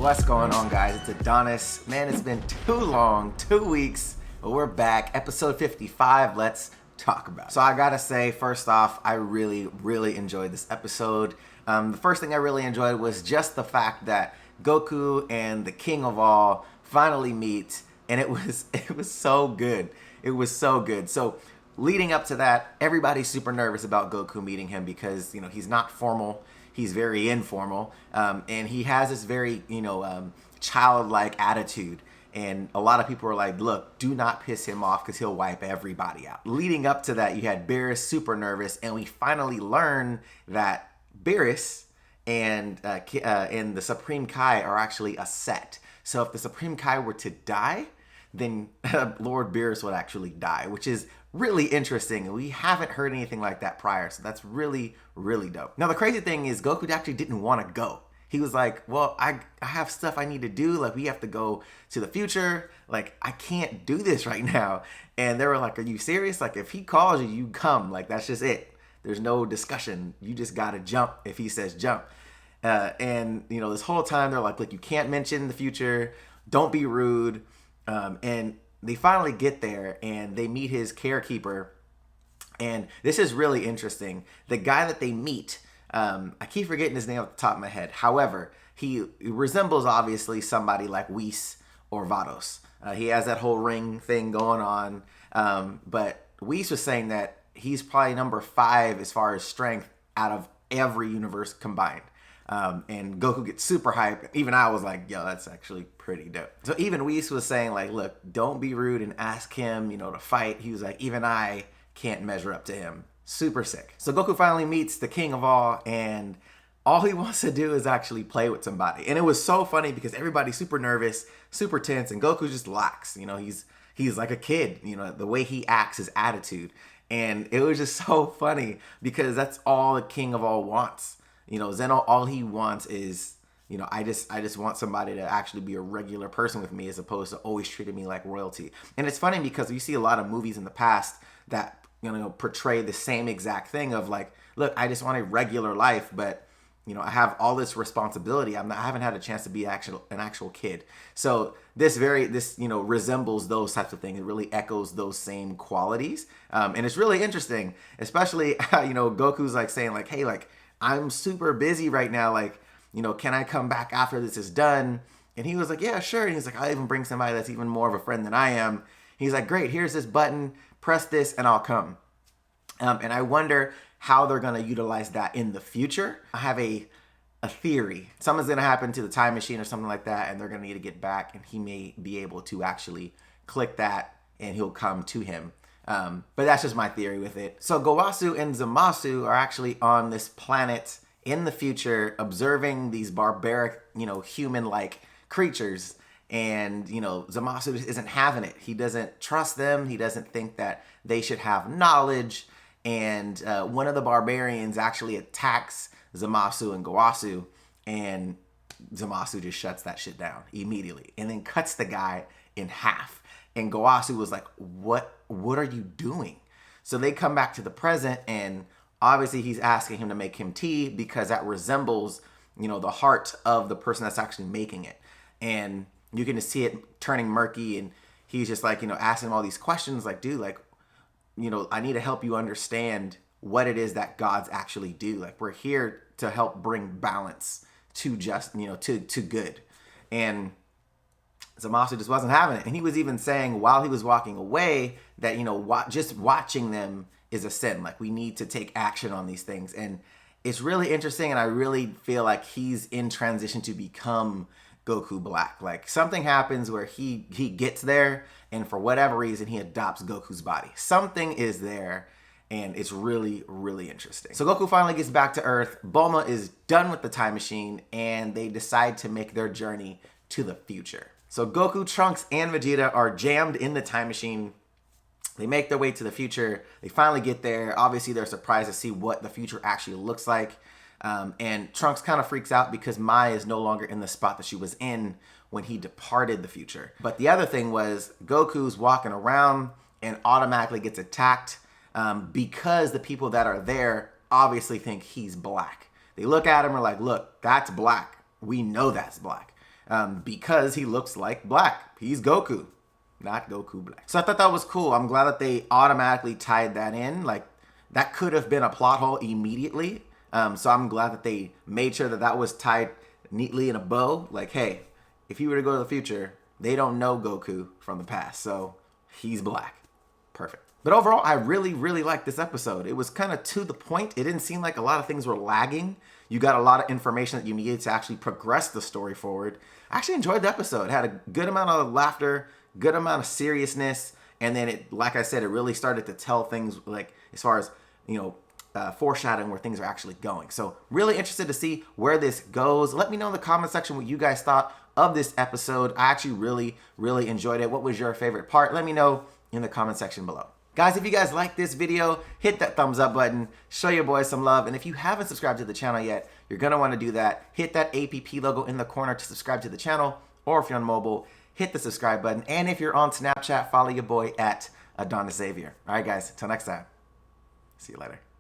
What's going on, guys? It's Adonis. Man, it's been too long, 2 weeks, but we're back. Episode 55. Let's talk about it. So I gotta say, first off, I really enjoyed this episode. The first thing I really enjoyed was just the fact that Goku and the King of All finally meet, and it was so good. It was so good. So leading up to that, everybody's super nervous about Goku meeting him because, he's not formal. He's very informal, and he has this very, childlike attitude. And a lot of people are like, look, do not piss him off because he'll wipe everybody out. Leading up to that, you had Beerus super nervous, and we finally learn that Beerus and the Supreme Kai are actually a set. So if the Supreme Kai were to die, then Lord Beerus would actually die, which is really interesting. We haven't heard anything like that prior, so that's really dope. Now, the crazy thing is Goku actually didn't want to go. He was like, well, I have stuff I need to do. Like, we have to go to the future. Like, I can't do this right now. And they were like, are you serious? Like, if he calls you, you come. Like, that's just it. There's no discussion. You just got to jump if he says jump. And, this whole time they're like, look, you can't mention the future. Don't be rude. And they finally get there and they meet his carekeeper. And this is really interesting. The guy that they meet, I keep forgetting his name off the top of my head. However, he resembles obviously somebody like Whis or Vados. He has that whole ring thing going on. But Whis was saying that he's probably number 5 as far as strength out of every universe combined. And Goku gets super hyped. Even I was like, yo, that's actually pretty dope. So even Whis was saying like, look, don't be rude and ask him, to fight. He was like, even I can't measure up to him. Super sick. So Goku finally meets the King of All, and all he wants to do is actually play with somebody. And it was so funny because everybody's super nervous, super tense, and Goku just lax. He's like a kid, the way he acts, his attitude. And it was just so funny because that's all the King of All wants. Zeno, all he wants is, I just want somebody to actually be a regular person with me as opposed to always treating me like royalty. And it's funny because you see a lot of movies in the past that, portray the same exact thing of like, look, I just want a regular life, but, I have all this responsibility. I haven't had a chance to be an actual kid. So this resembles those types of things. It really echoes those same qualities. And it's really interesting, especially, Goku's like saying like, hey, like, I'm super busy right now. Like, can I come back after this is done? And he was like, yeah, sure. And he's like, I'll even bring somebody that's even more of a friend than I am. He's like, great, here's this button, press this and I'll come. And I wonder how they're going to utilize that in the future. I have a theory. Something's going to happen to the time machine or something like that, and they're going to need to get back, and he may be able to actually click that and he'll come to him. But that's just my theory with it. So Gowasu and Zamasu are actually on this planet in the future observing these barbaric, human-like creatures. And, Zamasu just isn't having it. He doesn't trust them. He doesn't think that they should have knowledge. And one of the barbarians actually attacks Zamasu and Gowasu. And Zamasu just shuts that shit down immediately. And then cuts the guy in half. And Gowasu was like, what are you doing? So they come back to the present, and obviously he's asking him to make him tea because that resembles, the heart of the person that's actually making it. And you can just see it turning murky, and he's just like, asking him all these questions like, dude, like, I need to help you understand what it is that gods actually do. Like, we're here to help bring balance to just, to good. And Zamasu just wasn't having it. And he was even saying while he was walking away that, just watching them is a sin. Like, we need to take action on these things. And it's really interesting. And I really feel like he's in transition to become Goku Black. Like, something happens where he gets there, and for whatever reason, he adopts Goku's body. Something is there, and it's really interesting. So Goku finally gets back to Earth. Bulma is done with the time machine, and they decide to make their journey to the future. So Goku, Trunks, and Vegeta are jammed in the time machine. They make their way to the future. They finally get there. Obviously, they're surprised to see what the future actually looks like. And Trunks kind of freaks out because Mai is no longer in the spot that she was in when he departed the future. But the other thing was Goku's walking around and automatically gets attacked because the people that are there obviously think he's black. They look at him and are like, look, that's black. We know that's black. because he looks like black. He's Goku, not Goku Black. So I thought that was cool. I'm glad that they automatically tied that in. Like, that could have been a plot hole immediately. So I'm glad that they made sure that that was tied neatly in a bow. Like, hey, if you were to go to the future, they don't know Goku from the past, so he's black. Perfect. But overall, I really, really liked this episode. It was kind of to the point. It didn't seem like a lot of things were lagging. You got a lot of information that you needed to actually progress the story forward. I actually enjoyed the episode. It had a good amount of laughter, good amount of seriousness, and then it, like I said, it really started to tell things, like, as far as, foreshadowing where things are actually going. So really interested to see where this goes. Let me know in the comment section what you guys thought of this episode. I actually really, really enjoyed it. What was your favorite part? Let me know in the comment section below. Guys, if you guys like this video, hit that thumbs up button, show your boys some love, and if you haven't subscribed to the channel yet, you're going to want to do that. Hit that APP logo in the corner to subscribe to the channel, or if you're on mobile, hit the subscribe button, and if you're on Snapchat, follow your boy at Adonis Xavier. All right, guys, until next time, see you later.